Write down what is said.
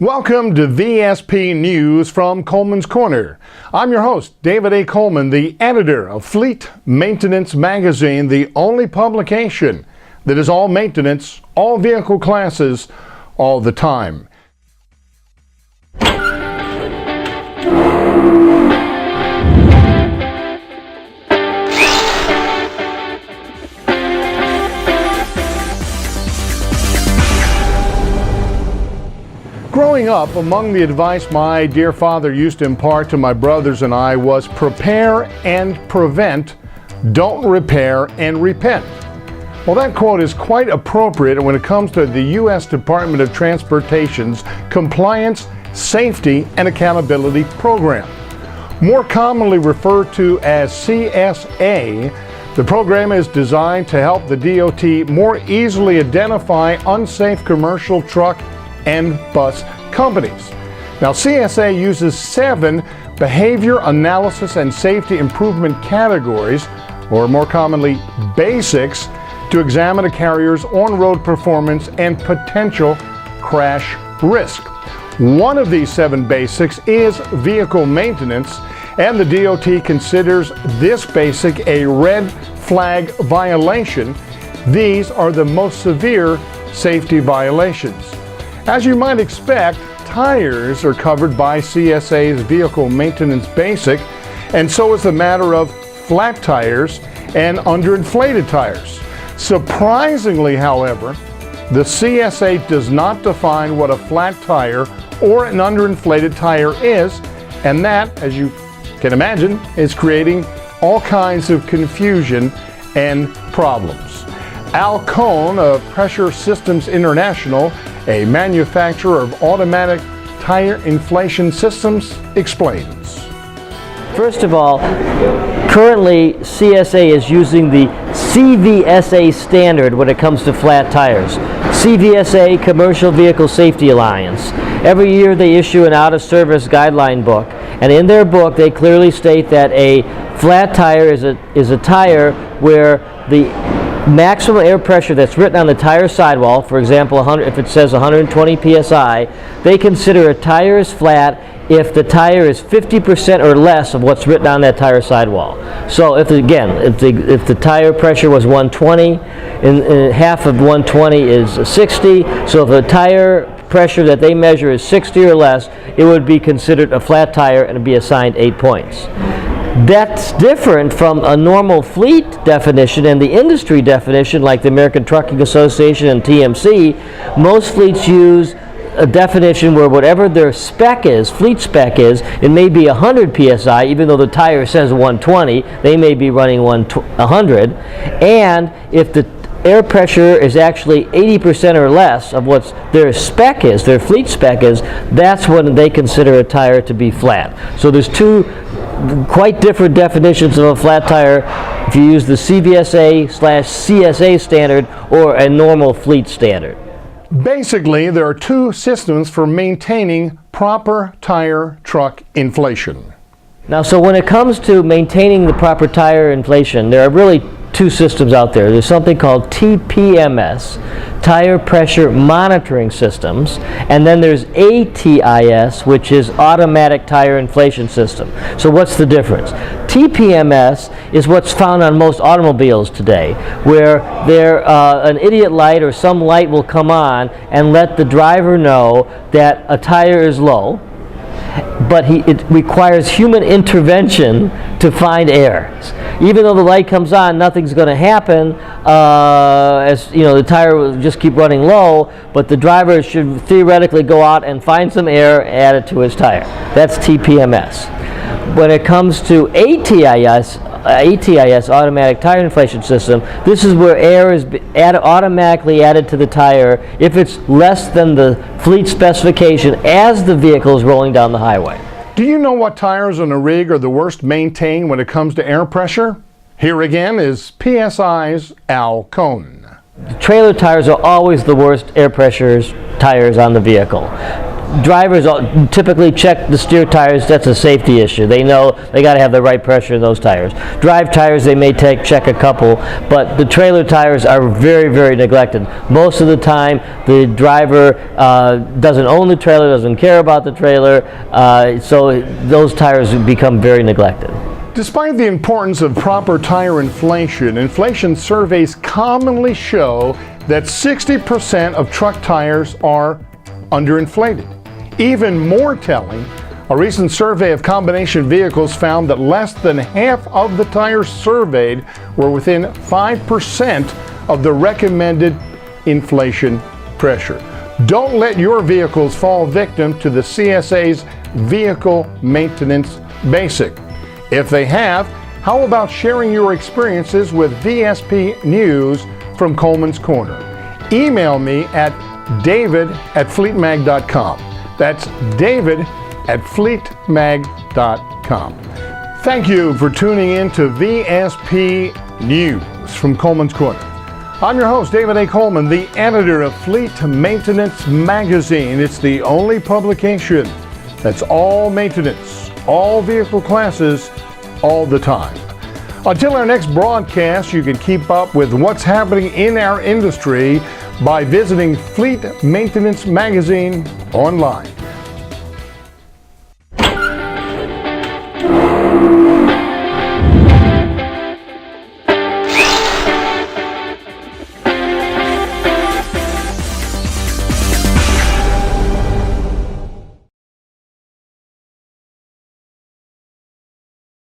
Welcome to VSP News from Kolman's Korner. I'm your host, David A. Kolman, the editor of Fleet Maintenance Magazine, the only publication that is all maintenance, all vehicle classes, all the time. Growing up, among the advice my dear father used to impart to my brothers and I was prepare and prevent, don't repair and repent. Well, that quote is quite appropriate when it comes to the U.S. Department of Transportation's Compliance, Safety, and Accountability Program. More commonly referred to as CSA, the program is designed to help the DOT more easily identify unsafe commercial truck and bus companies. Now, CSA uses 7 behavior analysis and safety improvement categories, or more commonly basics, to examine a carrier's on-road performance and potential crash risk. One of these 7 basics is vehicle maintenance, and the DOT considers this basic a red flag violation. These are the most severe safety violations. As you might expect, tires are covered by CSA's vehicle maintenance basic, and so is the matter of flat tires and underinflated tires. Surprisingly, however, the CSA does not define what a flat tire or an underinflated tire is, and that, as you can imagine, is creating all kinds of confusion and problems. Al Cohn of Pressure Systems International, a manufacturer of automatic tire inflation systems, explains. First of all, currently CSA is using the CVSA standard when it comes to flat tires. CVSA, Commercial Vehicle Safety Alliance. Every year they issue an out-of-service guideline book, and in their book they clearly state that a flat tire is a tire where the maximum air pressure that's written on the tire sidewall, for example, if it says 120 psi, they consider a tire is flat if the tire is 50% or less of what's written on that tire sidewall. So if the tire pressure was 120, and half of 120 is 60, so if the tire pressure that they measure is 60 or less, it would be considered a flat tire and be assigned 8 points. That's different from a normal fleet definition and the industry definition, like the American Trucking Association and TMC. Most fleets use a definition where whatever their spec is, fleet spec is, it may be 100 psi, even though the tire says 120, they may be running 100. And if the air pressure is actually 80% or less of what their spec is, their fleet spec is, that's when they consider a tire to be flat. So there's 2 quite different definitions of a flat tire if you use the CVSA/CSA standard or a normal fleet standard. Basically, there are 2 systems for maintaining proper tire truck inflation. Now, so when it comes to maintaining the proper tire inflation, there are really 2 systems out there. There's something called TPMS, Tire Pressure Monitoring Systems, and then there's ATIS, which is Automatic Tire Inflation System. So what's the difference? TPMS is what's found on most automobiles today, where an idiot light or some light will come on and let the driver know that a tire is low, but it requires human intervention to find errors. Even though the light comes on, nothing's going to happen. As you know, the tire will just keep running low, but the driver should theoretically go out and find some air, add it to his tire. That's TPMS. When it comes to ATIS, Automatic Tire Inflation System, this is where air is automatically added to the tire if it's less than the fleet specification as the vehicle is rolling down the highway. Do you know what tires on a rig are the worst maintained when it comes to air pressure? Here again is PSI's Al Cohn. Trailer tires are always the worst air pressure tires on the vehicle. drivers typically check the steer tires. That's a safety issue. They know they got to have the right pressure in those tires. Drive tires, they may check a couple, but the trailer tires are very, very neglected. Most of the time, the driver doesn't own the trailer, doesn't care about the trailer, so those tires become very neglected. Despite the importance of proper tire inflation, inflation surveys commonly show that 60% of truck tires are underinflated. Even more telling, a recent survey of combination vehicles found that less than half of the tires surveyed were within 5% of the recommended inflation pressure. Don't let your vehicles fall victim to the CSA's Vehicle Maintenance Basic. If they have, how about sharing your experiences with VSP News from Kolman's Corner? Email me at david@fleetmag.com. That's david@fleetmag.com. Thank you for tuning in to VSP News from Kolman's Corner. I'm your host, David A. Kolman, the editor of Fleet Maintenance Magazine. It's the only publication that's all maintenance, all vehicle classes, all the time. Until our next broadcast, you can keep up with what's happening in our industry by visiting Fleet Maintenance Magazine online.